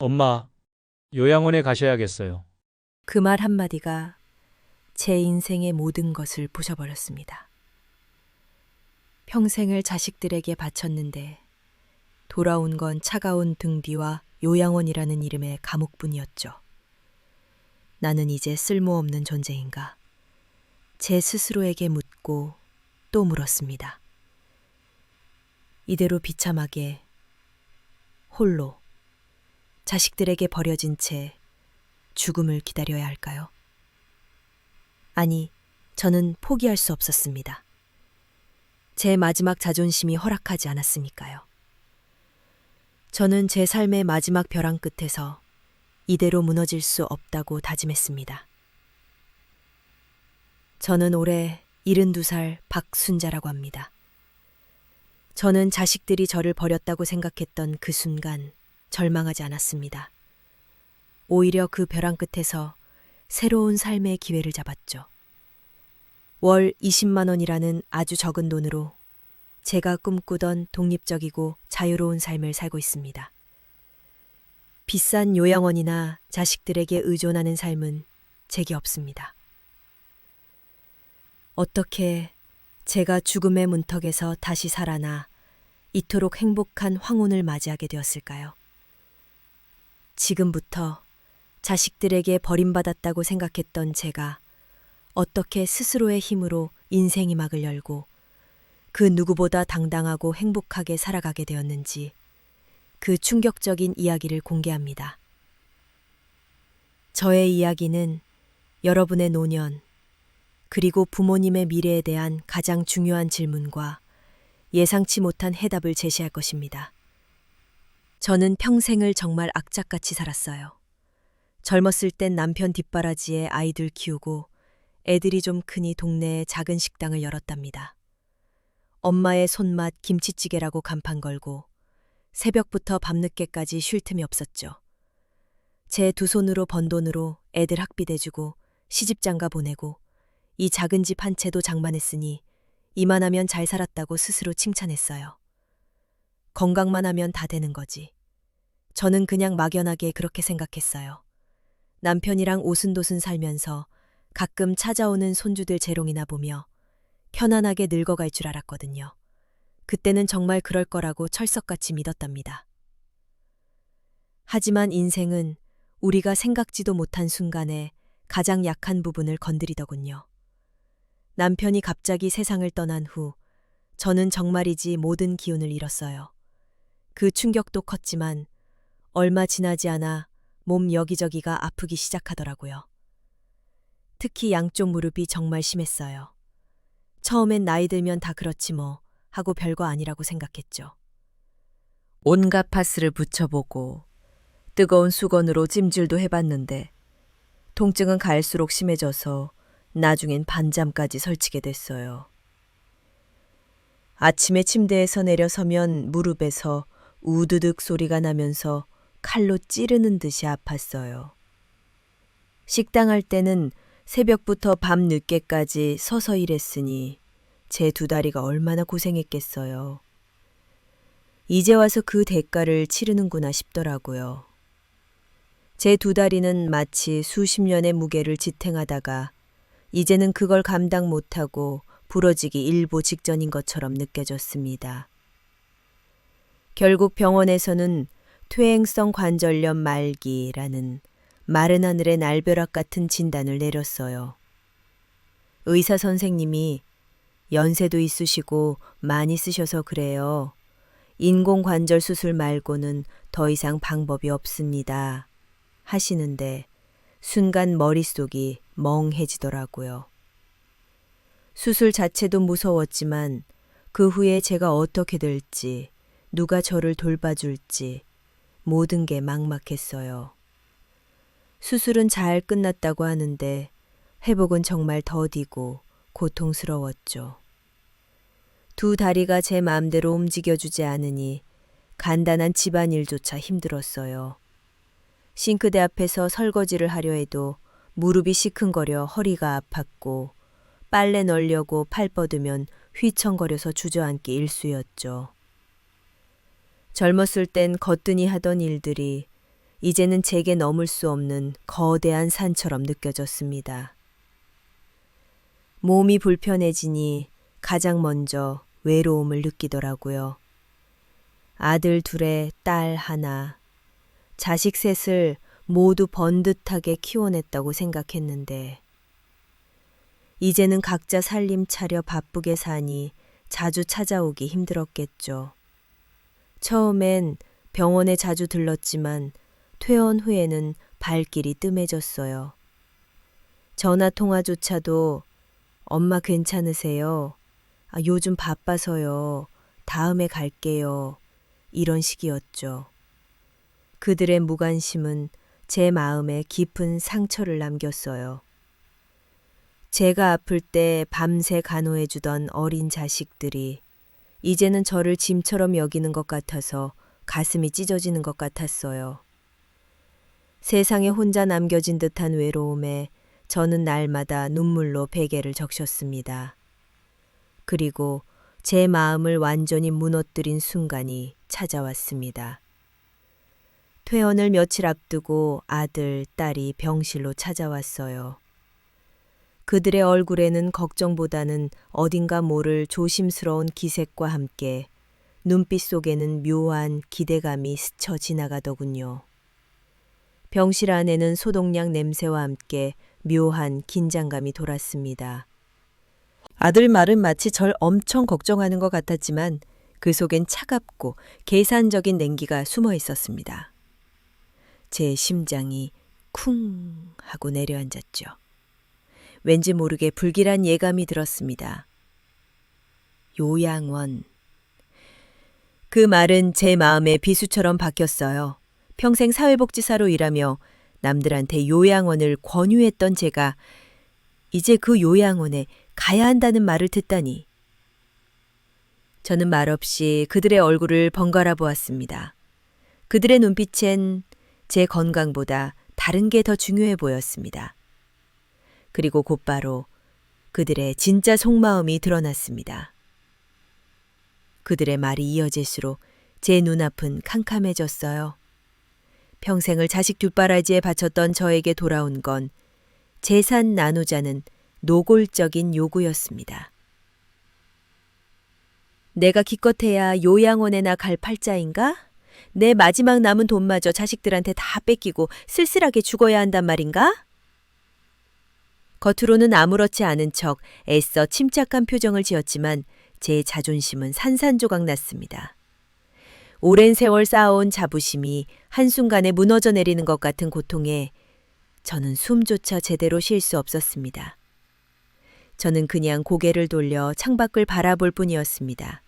엄마, 요양원에 가셔야겠어요. 그 말 한마디가 제 인생의 모든 것을 부셔버렸습니다. 평생을 자식들에게 바쳤는데 돌아온 건 차가운 등 뒤와 요양원이라는 이름의 감옥뿐이었죠. 나는 이제 쓸모없는 존재인가? 제 스스로에게 묻고 또 물었습니다. 이대로 비참하게 홀로 자식들에게 버려진 채 죽음을 기다려야 할까요? 아니, 저는 포기할 수 없었습니다. 제 마지막 자존심이 허락하지 않았으니까요. 저는 제 삶의 마지막 벼랑 끝에서 이대로 무너질 수 없다고 다짐했습니다. 저는 올해 72살 박순자라고 합니다. 저는 자식들이 저를 버렸다고 생각했던 그 순간 절망하지 않았습니다. 오히려 그 벼랑 끝에서 새로운 삶의 기회를 잡았죠. 월 20만 원이라는 아주 적은 돈으로 제가 꿈꾸던 독립적이고 자유로운 삶을 살고 있습니다. 비싼 요양원이나 자식들에게 의존하는 삶은 제게 없습니다. 어떻게 제가 죽음의 문턱에서 다시 살아나 이토록 행복한 황혼을 맞이하게 되었을까요? 지금부터 자식들에게 버림받았다고 생각했던 제가 어떻게 스스로의 힘으로 인생의 막을 열고 그 누구보다 당당하고 행복하게 살아가게 되었는지 그 충격적인 이야기를 공개합니다. 저의 이야기는 여러분의 노년, 그리고 부모님의 미래에 대한 가장 중요한 질문과 예상치 못한 해답을 제시할 것입니다. 저는 평생을 정말 악착같이 살았어요. 젊었을 땐 남편 뒷바라지에 아이들 키우고 애들이 좀 크니 동네에 작은 식당을 열었답니다. 엄마의 손맛 김치찌개라고 간판 걸고 새벽부터 밤늦게까지 쉴 틈이 없었죠. 제 두 손으로 번 돈으로 애들 학비 대주고 시집장가 보내고 이 작은 집 한 채도 장만했으니 이만하면 잘 살았다고 스스로 칭찬했어요. 건강만 하면 다 되는 거지. 저는 그냥 막연하게 그렇게 생각했어요. 남편이랑 오순도순 살면서 가끔 찾아오는 손주들 재롱이나 보며 편안하게 늙어갈 줄 알았거든요. 그때는 정말 그럴 거라고 철석같이 믿었답니다. 하지만 인생은 우리가 생각지도 못한 순간에 가장 약한 부분을 건드리더군요. 남편이 갑자기 세상을 떠난 후 저는 정말이지 모든 기운을 잃었어요. 그 충격도 컸지만 얼마 지나지 않아 몸 여기저기가 아프기 시작하더라고요. 특히 양쪽 무릎이 정말 심했어요. 처음엔 나이 들면 다 그렇지 뭐 하고 별거 아니라고 생각했죠. 온갖 파스를 붙여보고 뜨거운 수건으로 찜질도 해봤는데 통증은 갈수록 심해져서 나중엔 반잠까지 설치게 됐어요. 아침에 침대에서 내려서면 무릎에서 우드득 소리가 나면서 칼로 찌르는 듯이 아팠어요. 식당 할 때는 새벽부터 밤 늦게까지 서서 일했으니 제 두 다리가 얼마나 고생했겠어요. 이제 와서 그 대가를 치르는구나 싶더라고요. 제 두 다리는 마치 수십 년의 무게를 지탱하다가 이제는 그걸 감당 못하고 부러지기 일보 직전인 것처럼 느껴졌습니다. 결국 병원에서는 퇴행성 관절염 말기라는 마른 하늘의 날벼락 같은 진단을 내렸어요. 의사 선생님이 연세도 있으시고 많이 쓰셔서 그래요. 인공관절 수술 말고는 더 이상 방법이 없습니다. 하시는데 순간 머릿속이 멍해지더라고요. 수술 자체도 무서웠지만 그 후에 제가 어떻게 될지, 누가 저를 돌봐줄지 모든 게 막막했어요. 수술은 잘 끝났다고 하는데 회복은 정말 더디고 고통스러웠죠. 두 다리가 제 마음대로 움직여주지 않으니 간단한 집안일조차 힘들었어요. 싱크대 앞에서 설거지를 하려 해도 무릎이 시큰거려 허리가 아팠고 빨래 널려고 팔 뻗으면 휘청거려서 주저앉기 일쑤였죠. 젊었을 땐 거뜬히 하던 일들이 이제는 제게 넘을 수 없는 거대한 산처럼 느껴졌습니다. 몸이 불편해지니 가장 먼저 외로움을 느끼더라고요. 아들 둘에 딸 하나, 자식 셋을 모두 번듯하게 키워냈다고 생각했는데 이제는 각자 살림 차려 바쁘게 사니 자주 찾아오기 힘들었겠죠. 처음엔 병원에 자주 들렀지만 퇴원 후에는 발길이 뜸해졌어요. 전화 통화조차도 엄마 괜찮으세요? 요즘 바빠서요. 다음에 갈게요. 이런 식이었죠. 그들의 무관심은 제 마음에 깊은 상처를 남겼어요. 제가 아플 때 밤새 간호해주던 어린 자식들이 이제는 저를 짐처럼 여기는 것 같아서 가슴이 찢어지는 것 같았어요. 세상에 혼자 남겨진 듯한 외로움에 저는 날마다 눈물로 베개를 적셨습니다. 그리고 제 마음을 완전히 무너뜨린 순간이 찾아왔습니다. 퇴원을 며칠 앞두고 아들, 딸이 병실로 찾아왔어요. 그들의 얼굴에는 걱정보다는 어딘가 모를 조심스러운 기색과 함께 눈빛 속에는 묘한 기대감이 스쳐 지나가더군요. 병실 안에는 소독약 냄새와 함께 묘한 긴장감이 돌았습니다. 아들 말은 마치 절 엄청 걱정하는 것 같았지만 그 속엔 차갑고 계산적인 냉기가 숨어 있었습니다. 제 심장이 쿵 하고 내려앉았죠. 왠지 모르게 불길한 예감이 들었습니다. 요양원. 그 말은 제 마음의 비수처럼 바뀌었어요. 평생 사회복지사로 일하며 남들한테 요양원을 권유했던 제가 이제 그 요양원에 가야 한다는 말을 듣다니. 저는 말없이 그들의 얼굴을 번갈아 보았습니다. 그들의 눈빛엔 제 건강보다 다른 게 더 중요해 보였습니다. 그리고 곧바로 그들의 진짜 속마음이 드러났습니다. 그들의 말이 이어질수록 제 눈앞은 캄캄해졌어요. 평생을 자식 뒷바라지에 바쳤던 저에게 돌아온 건 재산 나누자는 노골적인 요구였습니다. 내가 기껏해야 요양원에나 갈 팔자인가? 내 마지막 남은 돈마저 자식들한테 다 뺏기고 쓸쓸하게 죽어야 한단 말인가? 겉으로는 아무렇지 않은 척 애써 침착한 표정을 지었지만 제 자존심은 산산조각 났습니다. 오랜 세월 쌓아온 자부심이 한순간에 무너져 내리는 것 같은 고통에 저는 숨조차 제대로 쉴 수 없었습니다. 저는 그냥 고개를 돌려 창밖을 바라볼 뿐이었습니다.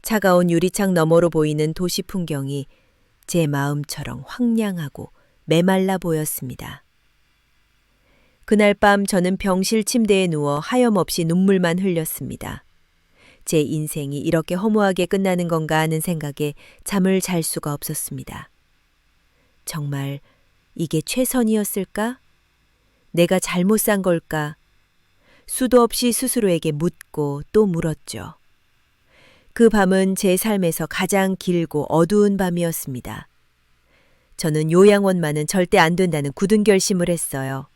차가운 유리창 너머로 보이는 도시 풍경이 제 마음처럼 황량하고 메말라 보였습니다. 그날 밤 저는 병실 침대에 누워 하염없이 눈물만 흘렸습니다. 제 인생이 이렇게 허무하게 끝나는 건가 하는 생각에 잠을 잘 수가 없었습니다. 정말 이게 최선이었을까? 내가 잘못 산 걸까? 수도 없이 스스로에게 묻고 또 물었죠. 그 밤은 제 삶에서 가장 길고 어두운 밤이었습니다. 저는 요양원만은 절대 안 된다는 굳은 결심을 했어요.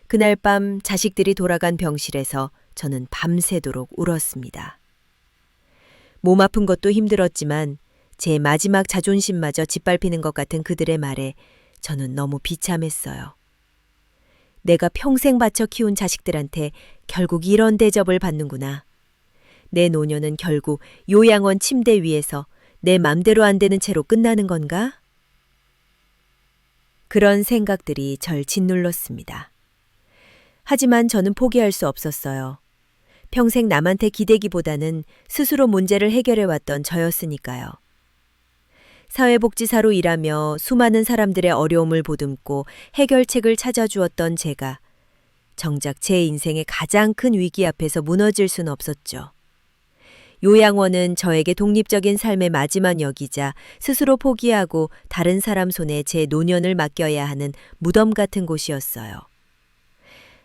그날 밤 자식들이 돌아간 병실에서 저는 밤새도록 울었습니다. 몸 아픈 것도 힘들었지만 제 마지막 자존심마저 짓밟히는 것 같은 그들의 말에 저는 너무 비참했어요. 내가 평생 바쳐 키운 자식들한테 결국 이런 대접을 받는구나. 내 노년은 결국 요양원 침대 위에서 내 맘대로 안 되는 채로 끝나는 건가? 그런 생각들이 절 짓눌렀습니다. 하지만 저는 포기할 수 없었어요. 평생 남한테 기대기보다는 스스로 문제를 해결해왔던 저였으니까요. 사회복지사로 일하며 수많은 사람들의 어려움을 보듬고 해결책을 찾아주었던 제가 정작 제 인생의 가장 큰 위기 앞에서 무너질 순 없었죠. 요양원은 저에게 독립적인 삶의 마지막 역이자 스스로 포기하고 다른 사람 손에 제 노년을 맡겨야 하는 무덤 같은 곳이었어요.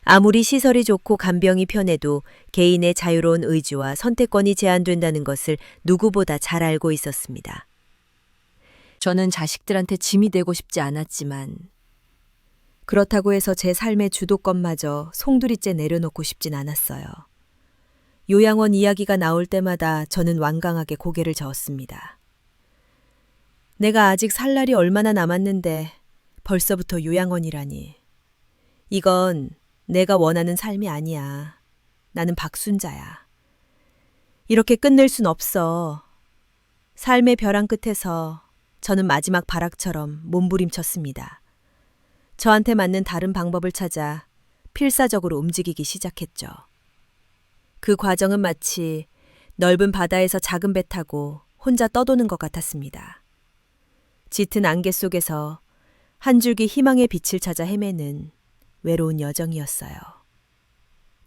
아무리 시설이 좋고 간병이 편해도 개인의 자유로운 의지와 선택권이 제한된다는 것을 누구보다 잘 알고 있었습니다. 저는 자식들한테 짐이 되고 싶지 않았지만 그렇다고 해서 제 삶의 주도권마저 송두리째 내려놓고 싶진 않았어요. 요양원 이야기가 나올 때마다 저는 완강하게 고개를 저었습니다. 내가 아직 살 날이 얼마나 남았는데 벌써부터 요양원이라니. 이건 내가 원하는 삶이 아니야. 나는 박순자야. 이렇게 끝낼 순 없어. 삶의 벼랑 끝에서 저는 마지막 발악처럼 몸부림쳤습니다. 저한테 맞는 다른 방법을 찾아 필사적으로 움직이기 시작했죠. 그 과정은 마치 넓은 바다에서 작은 배 타고 혼자 떠도는 것 같았습니다. 짙은 안개 속에서 한 줄기 희망의 빛을 찾아 헤매는 외로운 여정이었어요.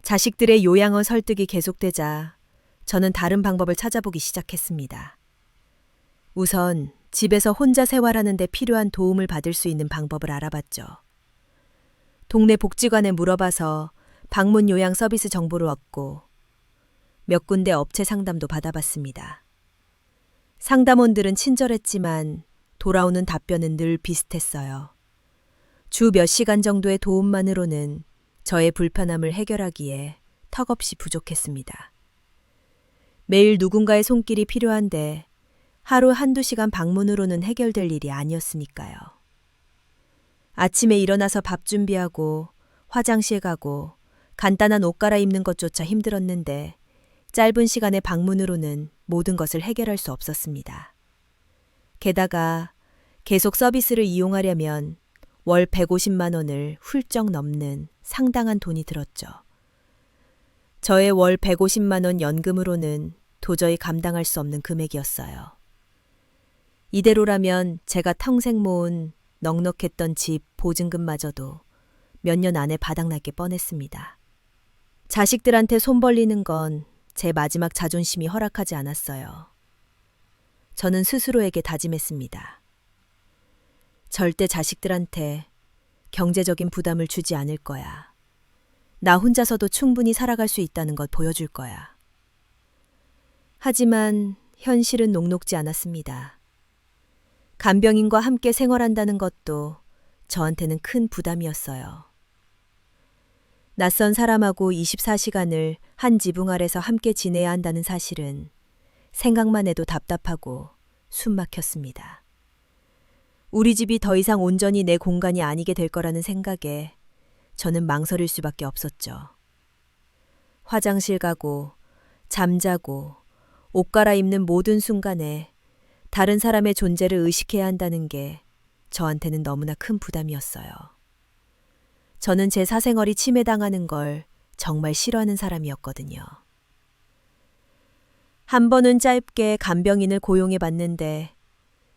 자식들의 요양원 설득이 계속되자 저는 다른 방법을 찾아보기 시작했습니다. 우선 집에서 혼자 생활하는 데 필요한 도움을 받을 수 있는 방법을 알아봤죠. 동네 복지관에 물어봐서 방문 요양 서비스 정보를 얻고 몇 군데 업체 상담도 받아봤습니다. 상담원들은 친절했지만 돌아오는 답변은 늘 비슷했어요. 주 몇 시간 정도의 도움만으로는 저의 불편함을 해결하기에 턱없이 부족했습니다. 매일 누군가의 손길이 필요한데 하루 한두 시간 방문으로는 해결될 일이 아니었으니까요. 아침에 일어나서 밥 준비하고 화장실 가고 간단한 옷 갈아입는 것조차 힘들었는데 짧은 시간의 방문으로는 모든 것을 해결할 수 없었습니다. 게다가 계속 서비스를 이용하려면 월 150만 원을 훌쩍 넘는 상당한 돈이 들었죠. 저의 월 150만 원 연금으로는 도저히 감당할 수 없는 금액이었어요. 이대로라면 제가 평생 모은 넉넉했던 집 보증금마저도 몇 년 안에 바닥날 게 뻔했습니다. 자식들한테 손 벌리는 건 제 마지막 자존심이 허락하지 않았어요. 저는 스스로에게 다짐했습니다. 절대 자식들한테 경제적인 부담을 주지 않을 거야. 나 혼자서도 충분히 살아갈 수 있다는 것 보여줄 거야. 하지만 현실은 녹록지 않았습니다. 간병인과 함께 생활한다는 것도 저한테는 큰 부담이었어요. 낯선 사람하고 24시간을 한 지붕 아래서 함께 지내야 한다는 사실은 생각만 해도 답답하고 숨 막혔습니다. 우리 집이 더 이상 온전히 내 공간이 아니게 될 거라는 생각에 저는 망설일 수밖에 없었죠. 화장실 가고 잠자고 옷 갈아입는 모든 순간에 다른 사람의 존재를 의식해야 한다는 게 저한테는 너무나 큰 부담이었어요. 저는 제 사생활이 침해당하는 걸 정말 싫어하는 사람이었거든요. 한 번은 짧게 간병인을 고용해 봤는데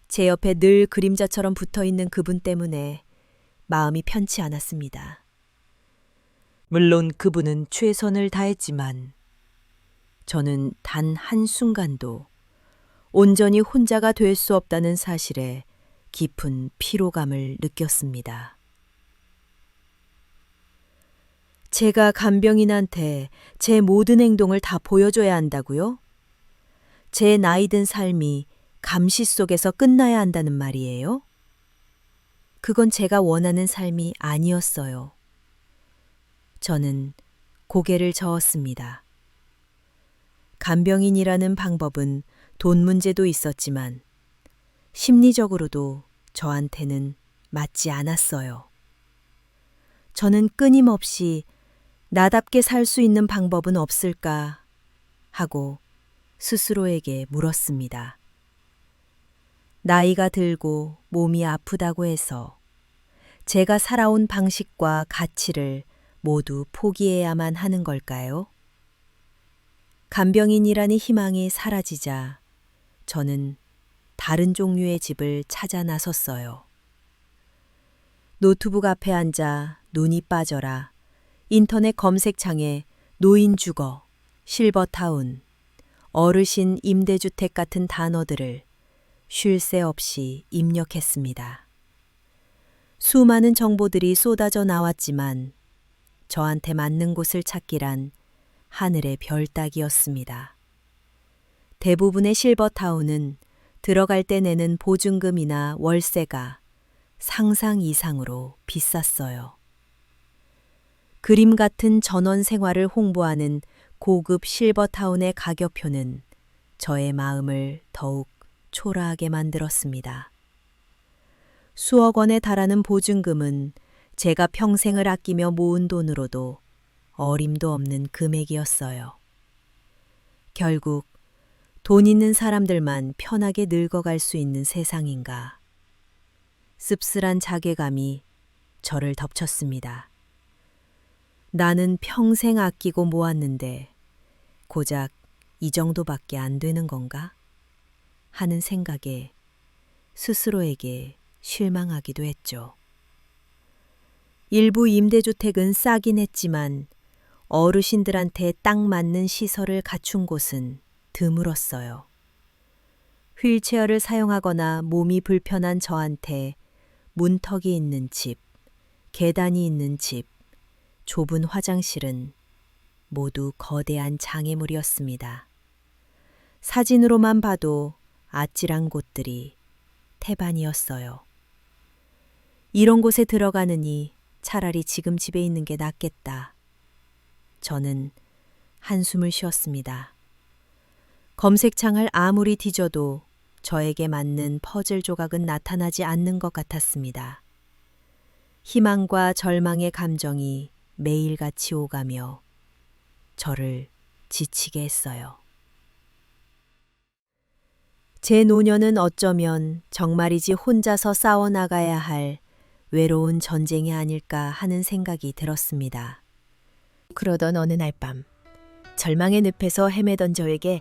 제 옆에 늘 그림자처럼 붙어 있는 그분 때문에 마음이 편치 않았습니다. 물론 그분은 최선을 다했지만 저는 단 한순간도 온전히 혼자가 될 수 없다는 사실에 깊은 피로감을 느꼈습니다. 제가 간병인한테 제 모든 행동을 다 보여줘야 한다고요? 제 나이든 삶이 감시 속에서 끝나야 한다는 말이에요? 그건 제가 원하는 삶이 아니었어요. 저는 고개를 저었습니다. 간병인이라는 방법은 돈 문제도 있었지만 심리적으로도 저한테는 맞지 않았어요. 저는 끊임없이 나답게 살 수 있는 방법은 없을까 하고 스스로에게 물었습니다. 나이가 들고 몸이 아프다고 해서 제가 살아온 방식과 가치를 모두 포기해야만 하는 걸까요? 간병인이라는 희망이 사라지자 저는 다른 종류의 집을 찾아 나섰어요. 노트북 앞에 앉아 눈이 빠져라 인터넷 검색창에 노인 주거, 실버타운, 어르신 임대주택 같은 단어들을 쉴 새 없이 입력했습니다. 수많은 정보들이 쏟아져 나왔지만 저한테 맞는 곳을 찾기란 하늘의 별 따기였습니다. 대부분의 실버타운은 들어갈 때 내는 보증금이나 월세가 상상 이상으로 비쌌어요. 그림 같은 전원 생활을 홍보하는 고급 실버타운의 가격표는 저의 마음을 더욱 초라하게 만들었습니다. 수억 원에 달하는 보증금은 제가 평생을 아끼며 모은 돈으로도 어림도 없는 금액이었어요. 결국 돈 있는 사람들만 편하게 늙어갈 수 있는 세상인가. 씁쓸한 자괴감이 저를 덮쳤습니다. 나는 평생 아끼고 모았는데 고작 이 정도밖에 안 되는 건가? 하는 생각에 스스로에게 실망하기도 했죠. 일부 임대주택은 싸긴 했지만 어르신들한테 딱 맞는 시설을 갖춘 곳은 드물었어요. 휠체어를 사용하거나 몸이 불편한 저한테 문턱이 있는 집, 계단이 있는 집, 좁은 화장실은 모두 거대한 장애물이었습니다. 사진으로만 봐도 아찔한 곳들이 태반이었어요. 이런 곳에 들어가느니 차라리 지금 집에 있는 게 낫겠다. 저는 한숨을 쉬었습니다. 검색창을 아무리 뒤져도 저에게 맞는 퍼즐 조각은 나타나지 않는 것 같았습니다. 희망과 절망의 감정이 매일같이 오가며 저를 지치게 했어요. 제 노년은 어쩌면 정말이지 혼자서 싸워나가야 할 외로운 전쟁이 아닐까 하는 생각이 들었습니다. 그러던 어느 날 밤, 절망의 늪에서 헤매던 저에게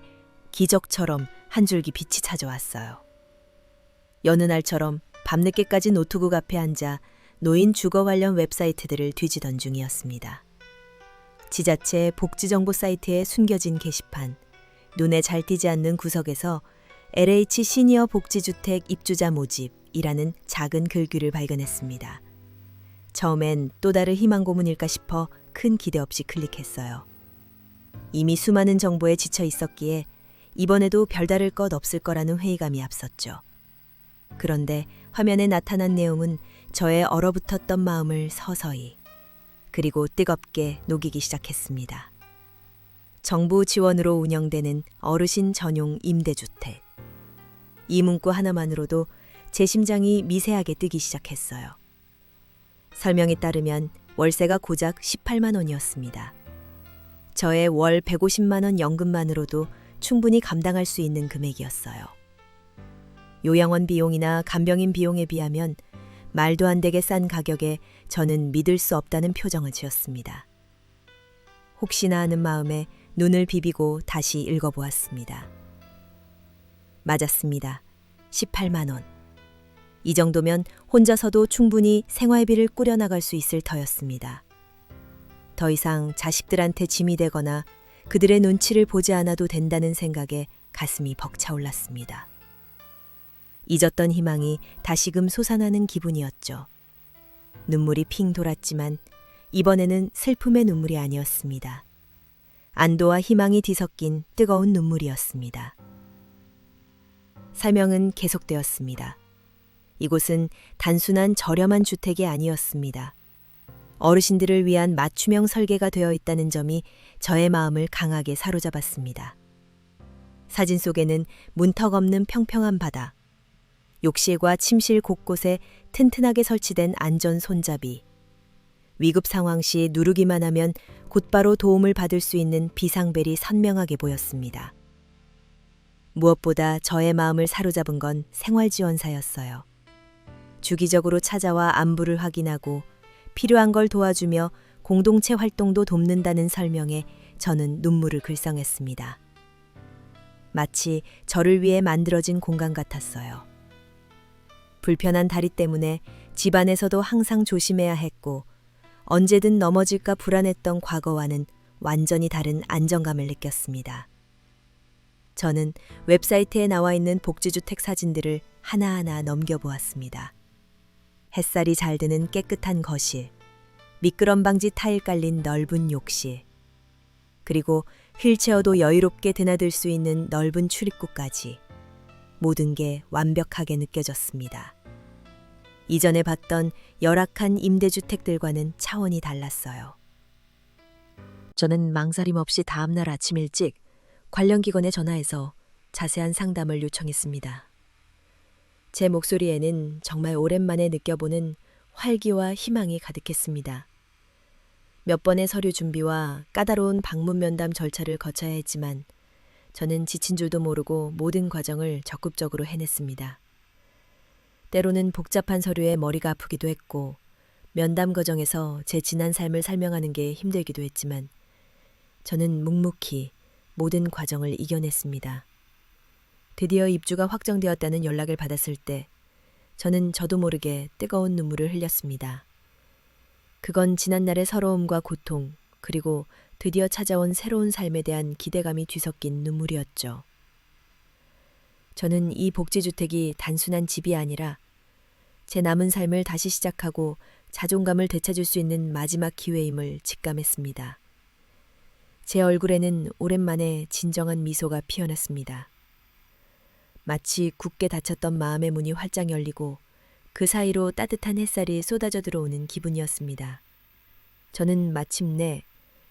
기적처럼 한 줄기 빛이 찾아왔어요. 여느 날처럼 밤늦게까지 노트북 앞에 앉아 노인 주거 관련 웹사이트들을 뒤지던 중이었습니다. 지자체 복지정보 사이트에 숨겨진 게시판, 눈에 잘 띄지 않는 구석에서 LH 시니어 복지주택 입주자 모집이라는 작은 글귀를 발견했습니다. 처음엔 또 다른 희망 고문일까 싶어 큰 기대 없이 클릭했어요. 이미 수많은 정보에 지쳐 있었기에 이번에도 별다를 것 없을 거라는 회의감이 앞섰죠. 그런데 화면에 나타난 내용은 저의 얼어붙었던 마음을 서서히 그리고 뜨겁게 녹이기 시작했습니다. 정부 지원으로 운영되는 어르신 전용 임대주택. 이 문구 하나만으로도 제 심장이 미세하게 뛰기 시작했어요. 설명에 따르면 월세가 고작 18만 원이었습니다. 저의 월 150만 원 연금만으로도 충분히 감당할 수 있는 금액이었어요. 요양원 비용이나 간병인 비용에 비하면 말도 안 되게 싼 가격에 저는 믿을 수 없다는 표정을 지었습니다. 혹시나 하는 마음에 눈을 비비고 다시 읽어보았습니다. 맞았습니다. 18만 원. 이 정도면 혼자서도 충분히 생활비를 꾸려나갈 수 있을 터였습니다. 더 이상 자식들한테 짐이 되거나 그들의 눈치를 보지 않아도 된다는 생각에 가슴이 벅차올랐습니다. 잊었던 희망이 다시금 솟아나는 기분이었죠. 눈물이 핑 돌았지만 이번에는 슬픔의 눈물이 아니었습니다. 안도와 희망이 뒤섞인 뜨거운 눈물이었습니다. 설명은 계속되었습니다. 이곳은 단순한 저렴한 주택이 아니었습니다. 어르신들을 위한 맞춤형 설계가 되어 있다는 점이 저의 마음을 강하게 사로잡았습니다. 사진 속에는 문턱 없는 평평한 바다, 욕실과 침실 곳곳에 튼튼하게 설치된 안전 손잡이, 위급 상황 시 누르기만 하면 곧바로 도움을 받을 수 있는 비상벨이 선명하게 보였습니다. 무엇보다 저의 마음을 사로잡은 건 생활지원사였어요. 주기적으로 찾아와 안부를 확인하고 필요한 걸 도와주며 공동체 활동도 돕는다는 설명에 저는 눈물을 글썽했습니다. 마치 저를 위해 만들어진 공간 같았어요. 불편한 다리 때문에 집안에서도 항상 조심해야 했고 언제든 넘어질까 불안했던 과거와는 완전히 다른 안정감을 느꼈습니다. 저는 웹사이트에 나와 있는 복지주택 사진들을 하나하나 넘겨보았습니다. 햇살이 잘 드는 깨끗한 거실, 미끄럼 방지 타일 깔린 넓은 욕실, 그리고 휠체어도 여유롭게 드나들 수 있는 넓은 출입구까지 모든 게 완벽하게 느껴졌습니다. 이전에 봤던 열악한 임대주택들과는 차원이 달랐어요. 저는 망설임 없이 다음날 아침 일찍 관련 기관에 전화해서 자세한 상담을 요청했습니다. 제 목소리에는 정말 오랜만에 느껴보는 활기와 희망이 가득했습니다. 몇 번의 서류 준비와 까다로운 방문 면담 절차를 거쳐야 했지만 저는 지친 줄도 모르고 모든 과정을 적극적으로 해냈습니다. 때로는 복잡한 서류에 머리가 아프기도 했고 면담 과정에서 제 지난 삶을 설명하는 게 힘들기도 했지만 저는 묵묵히 모든 과정을 이겨냈습니다. 드디어 입주가 확정되었다는 연락을 받았을 때 저는 저도 모르게 뜨거운 눈물을 흘렸습니다. 그건 지난날의 서러움과 고통, 그리고 드디어 찾아온 새로운 삶에 대한 기대감이 뒤섞인 눈물이었죠. 저는 이 복지주택이 단순한 집이 아니라 제 남은 삶을 다시 시작하고 자존감을 되찾을 수 있는 마지막 기회임을 직감했습니다. 제 얼굴에는 오랜만에 진정한 미소가 피어났습니다. 마치 굳게 닫혔던 마음의 문이 활짝 열리고 그 사이로 따뜻한 햇살이 쏟아져 들어오는 기분이었습니다. 저는 마침내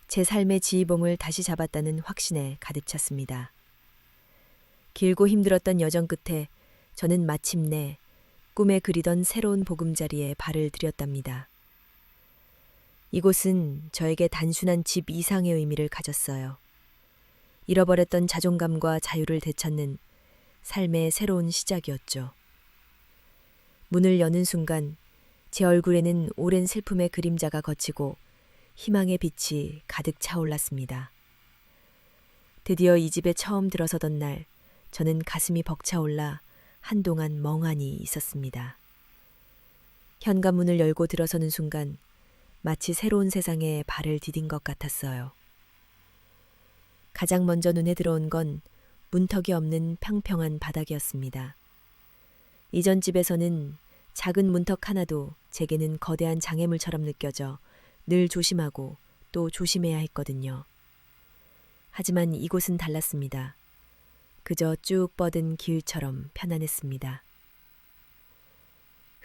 제 삶의 지휘봉을 다시 잡았다는 확신에 가득 찼습니다. 길고 힘들었던 여정 끝에 저는 마침내 꿈에 그리던 새로운 보금자리에 발을 들였답니다. 이곳은 저에게 단순한 집 이상의 의미를 가졌어요. 잃어버렸던 자존감과 자유를 되찾는 삶의 새로운 시작이었죠. 문을 여는 순간 제 얼굴에는 오랜 슬픔의 그림자가 걷히고 희망의 빛이 가득 차올랐습니다. 드디어 이 집에 처음 들어서던 날 저는 가슴이 벅차올라 한동안 멍하니 있었습니다. 현관문을 열고 들어서는 순간 마치 새로운 세상에 발을 디딘 것 같았어요. 가장 먼저 눈에 들어온 건 문턱이 없는 평평한 바닥이었습니다. 이전 집에서는 작은 문턱 하나도 제게는 거대한 장애물처럼 느껴져 늘 조심하고 또 조심해야 했거든요. 하지만 이곳은 달랐습니다. 그저 쭉 뻗은 길처럼 편안했습니다.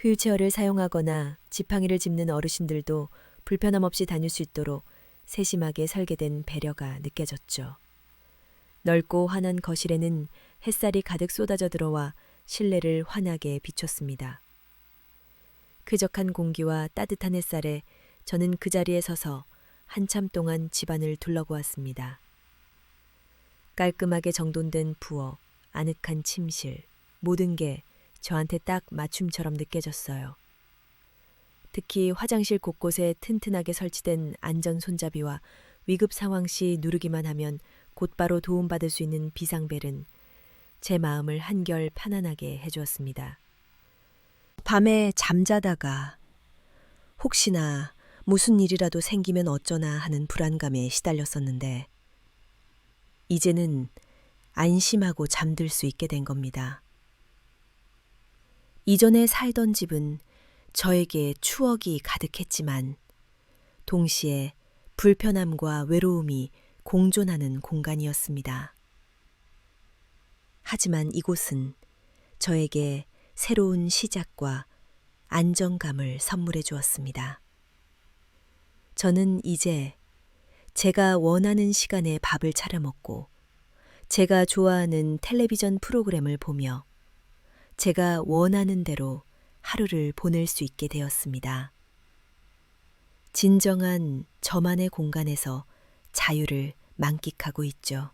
휠체어를 사용하거나 지팡이를 짚는 어르신들도 불편함 없이 다닐 수 있도록 세심하게 설계된 배려가 느껴졌죠. 넓고 환한 거실에는 햇살이 가득 쏟아져 들어와 실내를 환하게 비췄습니다. 쾌적한 공기와 따뜻한 햇살에 저는 그 자리에 서서 한참 동안 집안을 둘러보았습니다. 깔끔하게 정돈된 부엌, 아늑한 침실, 모든 게 저한테 딱 맞춤처럼 느껴졌어요. 특히 화장실 곳곳에 튼튼하게 설치된 안전 손잡이와 위급 상황 시 누르기만 하면 곧바로 도움받을 수 있는 비상벨은 제 마음을 한결 편안하게 해주었습니다. 밤에 잠자다가 혹시나 무슨 일이라도 생기면 어쩌나 하는 불안감에 시달렸었는데 이제는 안심하고 잠들 수 있게 된 겁니다. 이전에 살던 집은 저에게 추억이 가득했지만 동시에 불편함과 외로움이 공존하는 공간이었습니다. 하지만 이곳은 저에게 새로운 시작과 안정감을 선물해 주었습니다. 저는 이제 제가 원하는 시간에 밥을 차려 먹고 제가 좋아하는 텔레비전 프로그램을 보며 제가 원하는 대로 하루를 보낼 수 있게 되었습니다. 진정한 저만의 공간에서 자유를 만끽하고 있죠.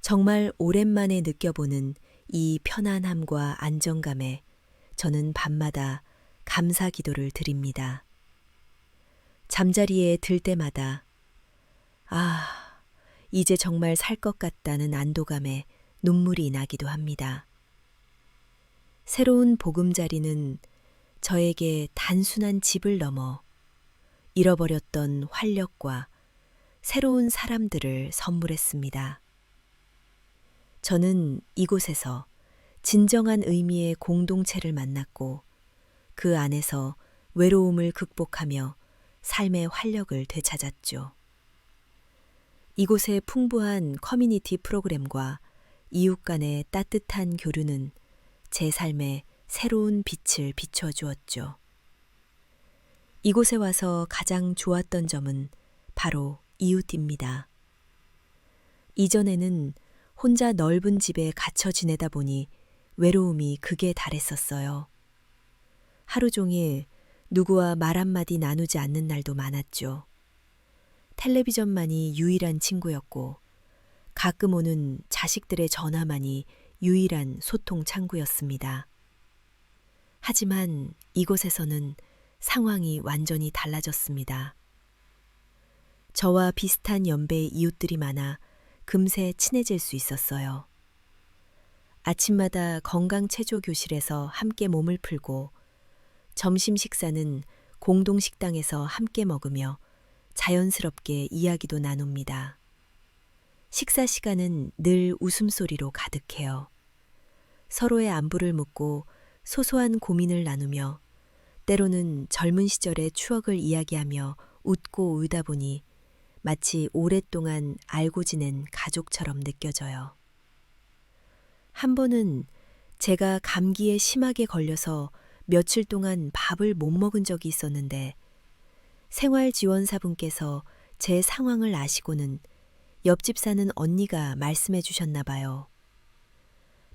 정말 오랜만에 느껴보는 이 편안함과 안정감에 저는 밤마다 감사 기도를 드립니다. 잠자리에 들 때마다 이제 정말 살 것 같다는 안도감에 눈물이 나기도 합니다. 새로운 보금자리는 저에게 단순한 집을 넘어 잃어버렸던 활력과 새로운 사람들을 선물했습니다. 저는 이곳에서 진정한 의미의 공동체를 만났고 그 안에서 외로움을 극복하며 삶의 활력을 되찾았죠. 이곳의 풍부한 커뮤니티 프로그램과 이웃 간의 따뜻한 교류는 제 삶에 새로운 빛을 비춰 주었죠. 이곳에 와서 가장 좋았던 점은 바로 이웃입니다. 이전에는 혼자 넓은 집에 갇혀 지내다 보니 외로움이 극에 달했었어요. 하루 종일 누구와 말 한마디 나누지 않는 날도 많았죠. 텔레비전만이 유일한 친구였고 가끔 오는 자식들의 전화만이 유일한 소통 창구였습니다. 하지만 이곳에서는 상황이 완전히 달라졌습니다. 저와 비슷한 연배의 이웃들이 많아 금세 친해질 수 있었어요. 아침마다 건강체조교실에서 함께 몸을 풀고 점심 식사는 공동식당에서 함께 먹으며 자연스럽게 이야기도 나눕니다. 식사 시간은 늘 웃음소리로 가득해요. 서로의 안부를 묻고 소소한 고민을 나누며 때로는 젊은 시절의 추억을 이야기하며 웃고 울다 보니 마치 오랫동안 알고 지낸 가족처럼 느껴져요. 한 번은 제가 감기에 심하게 걸려서 며칠 동안 밥을 못 먹은 적이 있었는데 생활지원사분께서 제 상황을 아시고는 옆집 사는 언니가 말씀해 주셨나 봐요.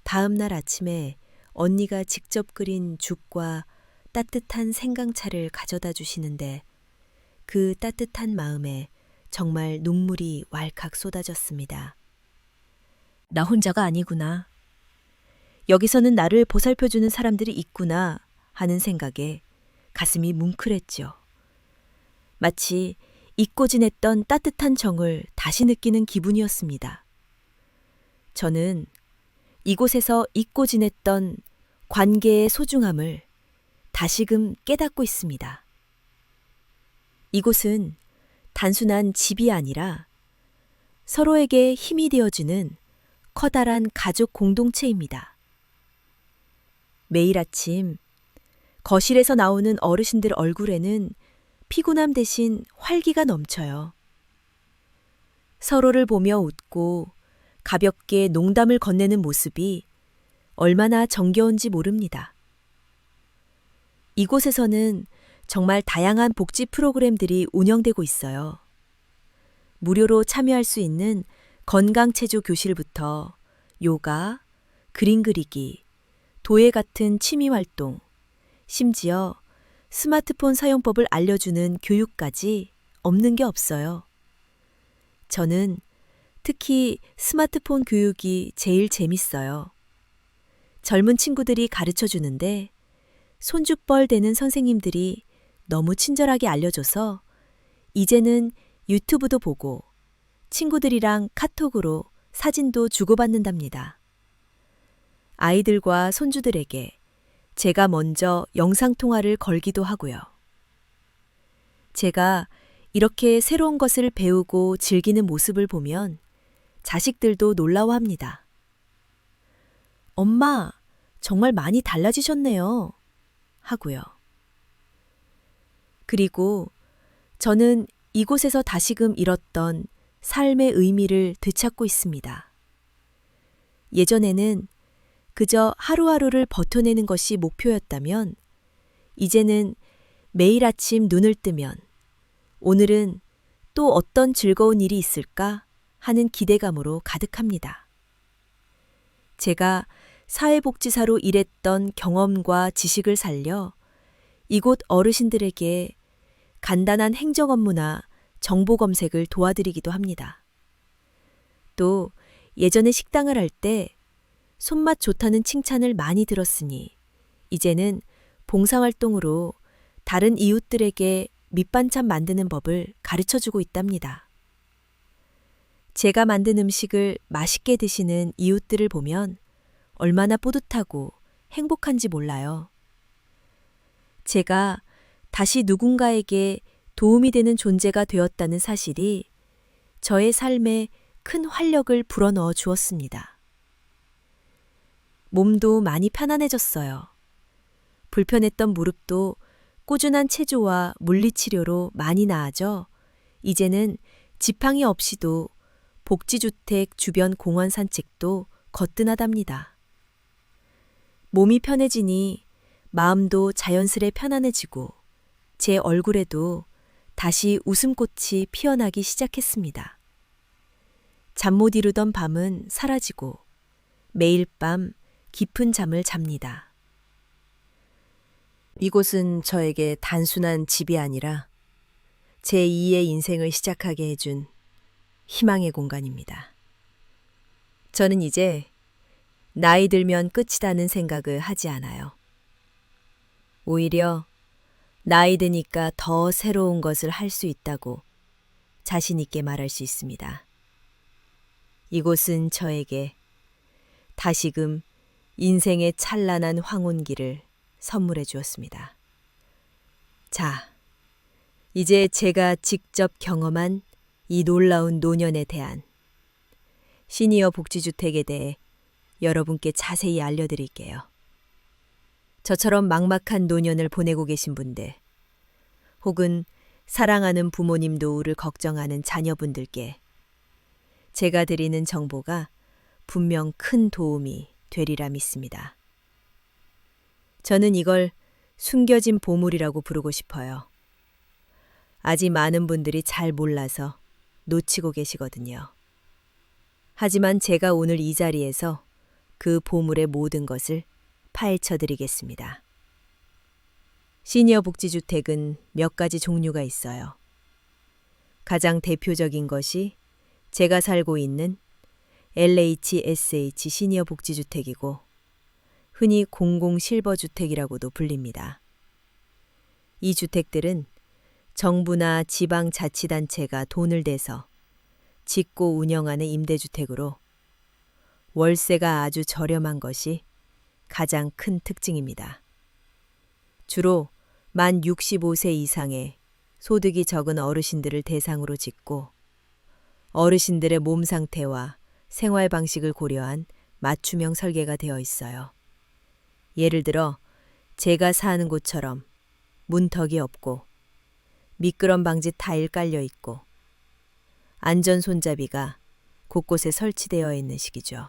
다음 날 아침에 언니가 직접 끓인 죽과 따뜻한 생강차를 가져다 주시는데 그 따뜻한 마음에 정말 눈물이 왈칵 쏟아졌습니다. 나 혼자가 아니구나. 여기서는 나를 보살펴주는 사람들이 있구나 하는 생각에 가슴이 뭉클했죠. 마치 잊고 지냈던 따뜻한 정을 다시 느끼는 기분이었습니다. 저는 이곳에서 잊고 지냈던 관계의 소중함을 다시금 깨닫고 있습니다. 이곳은 단순한 집이 아니라 서로에게 힘이 되어주는 커다란 가족 공동체입니다. 매일 아침 거실에서 나오는 어르신들 얼굴에는 피곤함 대신 활기가 넘쳐요. 서로를 보며 웃고 가볍게 농담을 건네는 모습이 얼마나 정겨운지 모릅니다. 이곳에서는 정말 다양한 복지 프로그램들이 운영되고 있어요. 무료로 참여할 수 있는 건강체조 교실부터 요가, 그림 그리기, 도예 같은 취미 활동, 심지어 스마트폰 사용법을 알려주는 교육까지 없는 게 없어요. 저는 특히 스마트폰 교육이 제일 재밌어요. 젊은 친구들이 가르쳐 주는데 손죽벌 되는 선생님들이 너무 친절하게 알려줘서 이제는 유튜브도 보고 친구들이랑 카톡으로 사진도 주고받는답니다. 아이들과 손주들에게 제가 먼저 영상통화를 걸기도 하고요. 제가 이렇게 새로운 것을 배우고 즐기는 모습을 보면 자식들도 놀라워합니다. 엄마, 정말 많이 달라지셨네요. 하고요. 그리고 저는 이곳에서 다시금 잃었던 삶의 의미를 되찾고 있습니다. 예전에는 그저 하루하루를 버텨내는 것이 목표였다면 이제는 매일 아침 눈을 뜨면 오늘은 또 어떤 즐거운 일이 있을까 하는 기대감으로 가득합니다. 제가 사회복지사로 일했던 경험과 지식을 살려 이곳 어르신들에게 간단한 행정 업무나 정보 검색을 도와드리기도 합니다. 또 예전에 식당을 할 때 손맛 좋다는 칭찬을 많이 들었으니 이제는 봉사활동으로 다른 이웃들에게 밑반찬 만드는 법을 가르쳐주고 있답니다. 제가 만든 음식을 맛있게 드시는 이웃들을 보면 얼마나 뿌듯하고 행복한지 몰라요. 제가 다시 누군가에게 도움이 되는 존재가 되었다는 사실이 저의 삶에 큰 활력을 불어넣어 주었습니다. 몸도 많이 편안해졌어요. 불편했던 무릎도 꾸준한 체조와 물리치료로 많이 나아져 이제는 지팡이 없이도 복지주택 주변 공원 산책도 거뜬하답니다. 몸이 편해지니 마음도 자연스레 편안해지고 제 얼굴에도 다시 웃음꽃이 피어나기 시작했습니다. 잠 못 이루던 밤은 사라지고 매일 밤 깊은 잠을 잡니다. 이곳은 저에게 단순한 집이 아니라 제2의 인생을 시작하게 해준 희망의 공간입니다. 저는 이제 나이 들면 끝이라는 생각을 하지 않아요. 오히려 나이 드니까 더 새로운 것을 할 수 있다고 자신 있게 말할 수 있습니다. 이곳은 저에게 다시금 인생의 찬란한 황혼기를 선물해 주었습니다. 자, 이제 제가 직접 경험한 이 놀라운 노년에 대한 시니어 복지주택에 대해 여러분께 자세히 알려드릴게요. 저처럼 막막한 노년을 보내고 계신 분들, 혹은 사랑하는 부모님 노후를 걱정하는 자녀분들께 제가 드리는 정보가 분명 큰 도움이 되리라 믿습니다. 저는 이걸 숨겨진 보물이라고 부르고 싶어요. 아직 많은 분들이 잘 몰라서 놓치고 계시거든요. 하지만 제가 오늘 이 자리에서 그 보물의 모든 것을 파헤쳐 드리겠습니다. 시니어 복지주택은 몇 가지 종류가 있어요. 가장 대표적인 것이 제가 살고 있는 LHSH 시니어 복지주택이고 흔히 공공 실버주택이라고도 불립니다. 이 주택들은 정부나 지방자치단체가 돈을 대서 짓고 운영하는 임대주택으로 월세가 아주 저렴한 것이 가장 큰 특징입니다. 주로 만 65세 이상의 소득이 적은 어르신들을 대상으로 짓고 어르신들의 몸 상태와 생활 방식을 고려한 맞춤형 설계가 되어 있어요. 예를 들어 제가 사는 곳처럼 문턱이 없고 미끄럼 방지 타일 깔려 있고 안전 손잡이가 곳곳에 설치되어 있는 식이죠.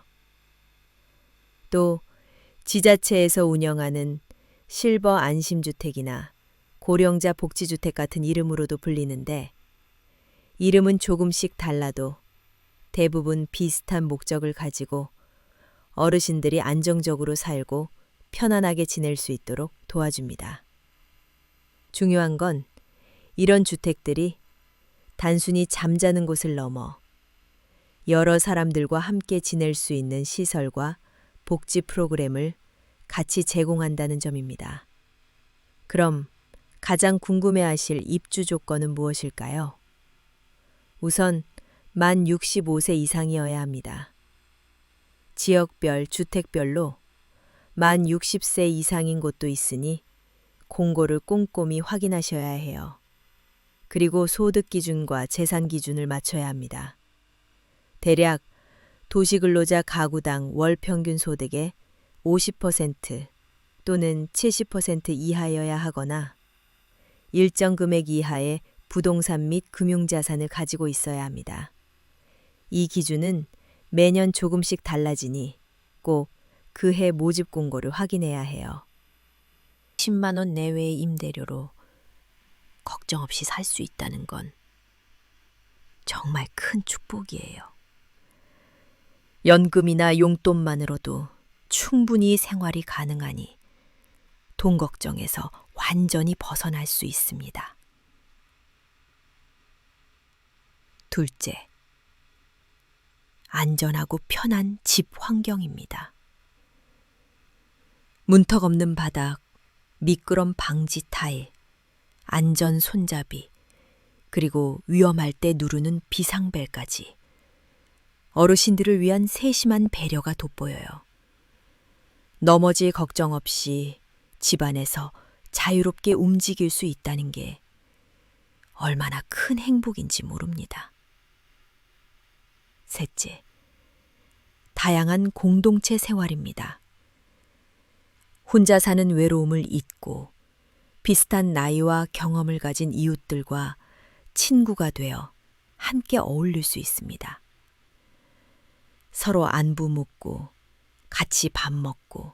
또 지자체에서 운영하는 실버 안심주택이나 고령자 복지주택 같은 이름으로도 불리는데 이름은 조금씩 달라도 대부분 비슷한 목적을 가지고 어르신들이 안정적으로 살고 편안하게 지낼 수 있도록 도와줍니다. 중요한 건 이런 주택들이 단순히 잠자는 곳을 넘어 여러 사람들과 함께 지낼 수 있는 시설과 복지 프로그램을 같이 제공한다는 점입니다. 그럼 가장 궁금해하실 입주 조건은 무엇일까요? 우선 만 65세 이상이어야 합니다. 지역별, 주택별로 만 60세 이상인 곳도 있으니 공고를 꼼꼼히 확인하셔야 해요. 그리고 소득 기준과 재산 기준을 맞춰야 합니다. 대략 도시근로자 가구당 월 평균 소득의 50% 또는 70% 이하여야 하거나 일정 금액 이하의 부동산 및 금융자산을 가지고 있어야 합니다. 이 기준은 매년 조금씩 달라지니 꼭 그해 모집 공고를 확인해야 해요. 10만 원 내외의 임대료로 걱정 없이 살 수 있다는 건 정말 큰 축복이에요. 연금이나 용돈만으로도 충분히 생활이 가능하니 돈 걱정에서 완전히 벗어날 수 있습니다. 둘째, 안전하고 편한 집 환경입니다. 문턱 없는 바닥, 미끄럼 방지 타일, 안전 손잡이, 그리고 위험할 때 누르는 비상벨까지 어르신들을 위한 세심한 배려가 돋보여요. 넘어질 걱정 없이 집안에서 자유롭게 움직일 수 있다는 게 얼마나 큰 행복인지 모릅니다. 셋째, 다양한 공동체 생활입니다. 혼자 사는 외로움을 잊고 비슷한 나이와 경험을 가진 이웃들과 친구가 되어 함께 어울릴 수 있습니다. 서로 안부 묻고 같이 밥 먹고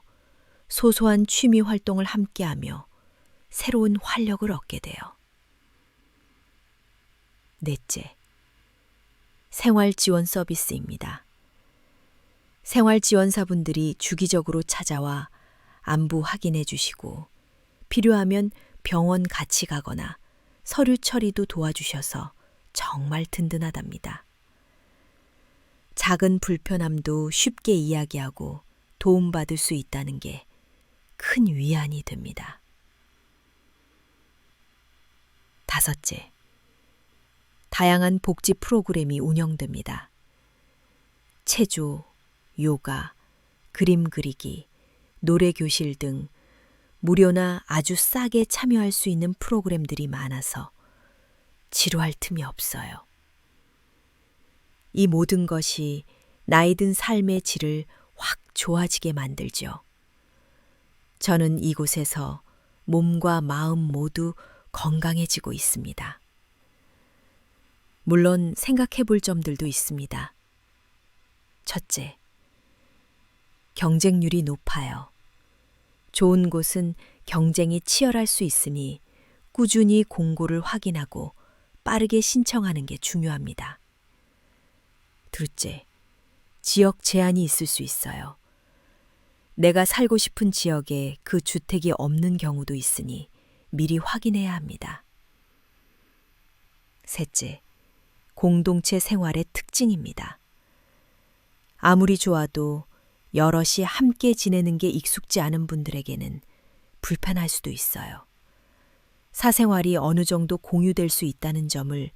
소소한 취미 활동을 함께하며 새로운 활력을 얻게 돼요. 넷째, 생활 지원 서비스입니다. 생활 지원사분들이 주기적으로 찾아와 안부 확인해 주시고 필요하면 병원 같이 가거나 서류 처리도 도와주셔서 정말 든든하답니다. 작은 불편함도 쉽게 이야기하고 도움받을 수 있다는 게 큰 위안이 됩니다. 다섯째, 다양한 복지 프로그램이 운영됩니다. 체조, 요가, 그림 그리기, 노래 교실 등 무료나 아주 싸게 참여할 수 있는 프로그램들이 많아서 지루할 틈이 없어요. 이 모든 것이 나이 든 삶의 질을 확 좋아지게 만들죠. 저는 이곳에서 몸과 마음 모두 건강해지고 있습니다. 물론 생각해 볼 점들도 있습니다. 첫째, 경쟁률이 높아요. 좋은 곳은 경쟁이 치열할 수 있으니 꾸준히 공고를 확인하고 빠르게 신청하는 게 중요합니다. 둘째, 지역 제한이 있을 수 있어요. 내가 살고 싶은 지역에 그 주택이 없는 경우도 있으니 미리 확인해야 합니다. 셋째, 공동체 생활의 특징입니다. 아무리 좋아도 여럿이 함께 지내는 게 익숙지 않은 분들에게는 불편할 수도 있어요. 사생활이 어느 정도 공유될 수 있다는 점을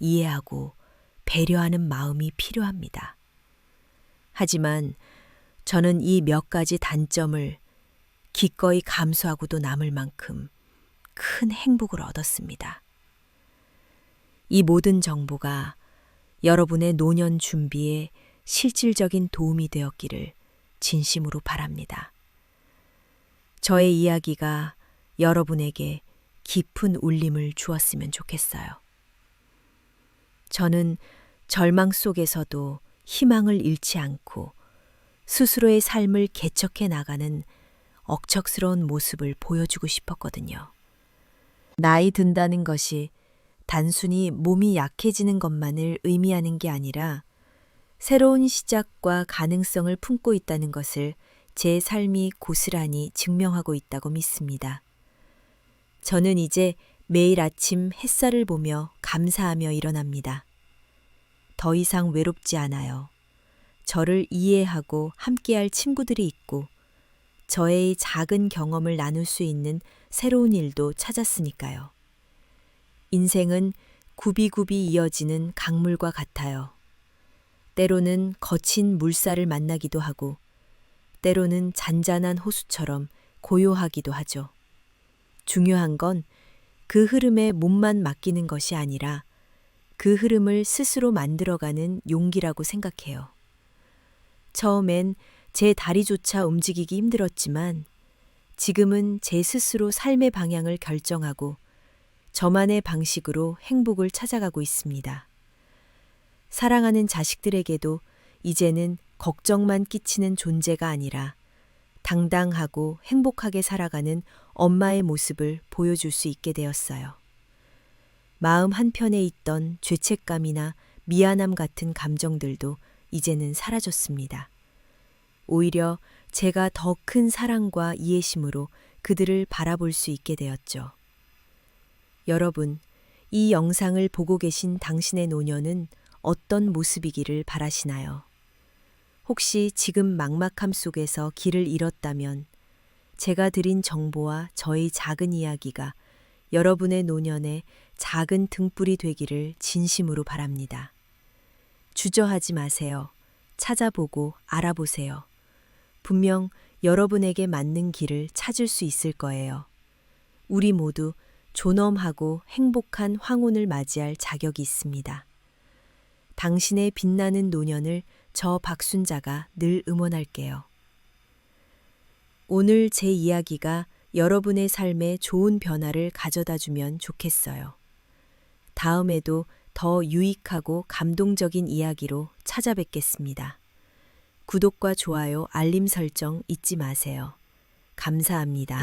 이해하고 배려하는 마음이 필요합니다. 하지만 저는 이 몇 가지 단점을 기꺼이 감수하고도 남을 만큼 큰 행복을 얻었습니다. 이 모든 정보가 여러분의 노년 준비에 실질적인 도움이 되었기를 진심으로 바랍니다. 저의 이야기가 여러분에게 깊은 울림을 주었으면 좋겠어요. 저는 절망 속에서도 희망을 잃지 않고 스스로의 삶을 개척해 나가는 억척스러운 모습을 보여주고 싶었거든요. 나이 든다는 것이 단순히 몸이 약해지는 것만을 의미하는 게 아니라 새로운 시작과 가능성을 품고 있다는 것을 제 삶이 고스란히 증명하고 있다고 믿습니다. 저는 이제 매일 아침 햇살을 보며 감사하며 일어납니다. 더 이상 외롭지 않아요. 저를 이해하고 함께할 친구들이 있고 저의 작은 경험을 나눌 수 있는 새로운 일도 찾았으니까요. 인생은 굽이굽이 이어지는 강물과 같아요. 때로는 거친 물살을 만나기도 하고 때로는 잔잔한 호수처럼 고요하기도 하죠. 중요한 건 그 흐름에 몸만 맡기는 것이 아니라 그 흐름을 스스로 만들어가는 용기라고 생각해요. 처음엔 제 다리조차 움직이기 힘들었지만 지금은 제 스스로 삶의 방향을 결정하고 저만의 방식으로 행복을 찾아가고 있습니다. 사랑하는 자식들에게도 이제는 걱정만 끼치는 존재가 아니라 당당하고 행복하게 살아가는 엄마의 모습을 보여줄 수 있게 되었어요. 마음 한편에 있던 죄책감이나 미안함 같은 감정들도 이제는 사라졌습니다. 오히려 제가 더 큰 사랑과 이해심으로 그들을 바라볼 수 있게 되었죠. 여러분, 이 영상을 보고 계신 당신의 노년은 어떤 모습이기를 바라시나요? 혹시 지금 막막함 속에서 길을 잃었다면 제가 드린 정보와 저의 작은 이야기가 여러분의 노년에 작은 등불이 되기를 진심으로 바랍니다. 주저하지 마세요. 찾아보고 알아보세요. 분명 여러분에게 맞는 길을 찾을 수 있을 거예요. 우리 모두 존엄하고 행복한 황혼을 맞이할 자격이 있습니다. 당신의 빛나는 노년을 저 박순자가 늘 응원할게요. 오늘 제 이야기가 여러분의 삶에 좋은 변화를 가져다 주면 좋겠어요. 다음에도 더 유익하고 감동적인 이야기로 찾아뵙겠습니다. 구독과 좋아요, 알림 설정 잊지 마세요. 감사합니다.